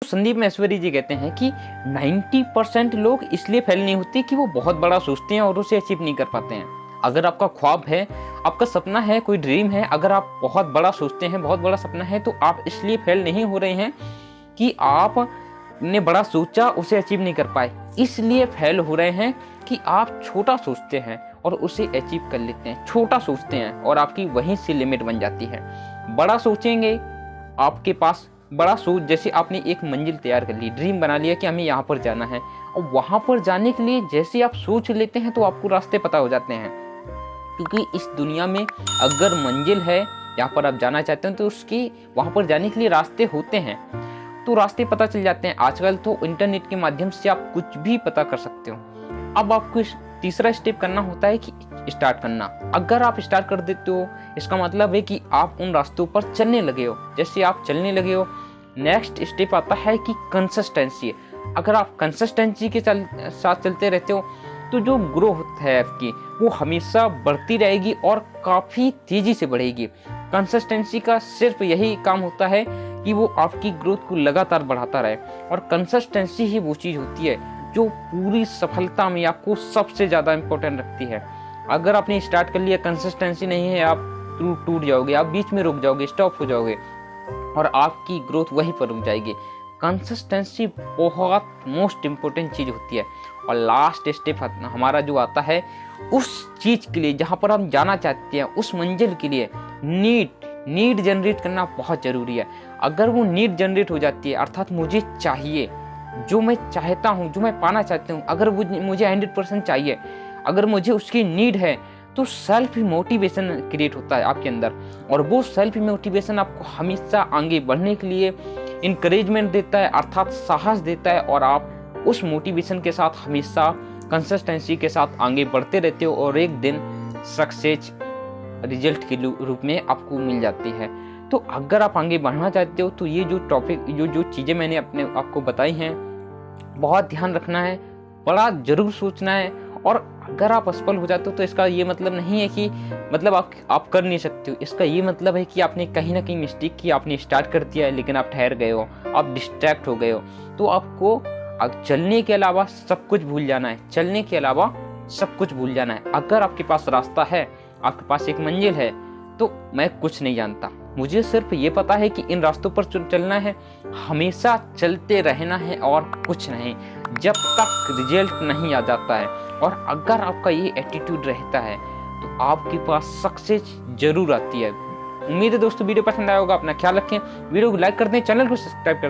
संदीप महेश्वरी जी कहते हैं कि 90% लोग इसलिए फेल नहीं होते कि वो बहुत बड़ा सोचते हैं और उसे अचीव नहीं कर पाते हैं। अगर आपका ख्वाब है, आपका सपना है, कोई ड्रीम है, अगर आप बहुत बड़ा सोचते हैं, बहुत बड़ा सपना है, तो आप इसलिए फेल नहीं हो रहे हैं कि आपने बड़ा सोचा, उसे अचीव नहीं कर पाए। इसलिए फेल हो रहे हैं कि आप छोटा सोचते हैं और उसे अचीव कर लेते हैं। छोटा सोचते हैं और आपकी वहीं से लिमिट बन जाती है। बड़ा सोचेंगे, आपके पास बड़ा सोच, जैसे आपने एक मंजिल तैयार कर ली, ड्रीम बना लिया कि हमें यहाँ पर जाना है, और वहाँ पर जाने के लिए जैसे आप सोच लेते हैं तो आपको रास्ते पता हो जाते हैं। क्योंकि इस दुनिया में अगर मंजिल है, यहाँ पर आप जाना चाहते हैं, तो उसकी वहाँ पर जाने के लिए रास्ते होते हैं, तो रास्ते पता चल जाते हैं। आजकल तो इंटरनेट के माध्यम से आप कुछ भी पता कर सकते हो। अब आपको तीसरा स्टेप करना होता है कि स्टार्ट करना। अगर आप स्टार्ट कर देते हो, इसका मतलब है कि आप उन रास्तों पर चलने लगे हो। जैसे आप चलने लगे हो, नेक्स्ट स्टेप आता है कि कंसिस्टेंसी। अगर आप कंसिस्टेंसी के साथ चलते रहते हो तो जो ग्रोथ है आपकी, वो हमेशा बढ़ती रहेगी और काफ़ी तेज़ी से बढ़ेगी। कंसिस्टेंसी का सिर्फ यही काम होता है कि वो आपकी ग्रोथ को लगातार बढ़ाता रहे, और कंसिस्टेंसी ही वो चीज़ होती है जो पूरी सफलता में आपको सबसे ज़्यादा इम्पोर्टेंट रखती है। अगर आपने स्टार्ट कर लिया, कंसिस्टेंसी नहीं है, आप टूट जाओगे, आप बीच में रुक जाओगे, स्टॉप हो जाओगे और आपकी ग्रोथ वहीं पर रुक जाएगी। कंसिस्टेंसी बहुत मोस्ट इम्पोर्टेंट चीज़ होती है। और लास्ट स्टेप हमारा जो आता है उस चीज़ के लिए जहाँ पर हम जाना चाहते हैं, उस मंजिल के लिए नीड जनरेट करना बहुत ज़रूरी है। अगर वो नीड जनरेट हो जाती है, अर्थात मुझे चाहिए, जो मैं चाहता हूँ, जो मैं पाना चाहता हूँ, अगर वो मुझे 100% चाहिए, अगर मुझे उसकी नीड है, तो सेल्फ मोटिवेशन क्रिएट होता है आपके अंदर। और वो सेल्फ मोटिवेशन आपको हमेशा आगे बढ़ने के लिए इनकरेजमेंट देता है, अर्थात साहस देता है, और आप उस मोटिवेशन के साथ हमेशा कंसिस्टेंसी के साथ आगे बढ़ते रहते हो और एक दिन सक्सेस रिजल्ट के रूप में आपको मिल जाती है। तो अगर आप आगे बढ़ना चाहते हो तो ये जो टॉपिक, जो चीज़ें मैंने आपको बताई हैं, बहुत ध्यान रखना है, बड़ा ज़रूर सोचना है। और अगर आप असफल हो जाते हो तो इसका ये मतलब नहीं है कि मतलब आप कर नहीं सकते हो। इसका ये मतलब है कि आपने कहीं ना कहीं मिस्टेक की, आपने स्टार्ट कर दिया है लेकिन आप ठहर गए हो, आप डिस्ट्रैक्ट हो गए हो। तो आपको चलने के अलावा सब कुछ भूल जाना है, चलने के अलावा सब कुछ भूल जाना है। अगर आपके पास रास्ता है, आपके पास एक मंजिल है, तो मैं कुछ नहीं जानता, मुझे सिर्फ ये पता है कि इन रास्तों पर चलना है, हमेशा चलते रहना है और कुछ नहीं, जब तक रिजल्ट नहीं आ जाता है। और अगर आपका ये एटीट्यूड रहता है तो आपके पास सक्सेस जरूर आती है। उम्मीद है दोस्तों वीडियो पसंद आया होगा। अपना ख्याल रखें, वीडियो को लाइक कर दें, चैनल को सब्सक्राइब कर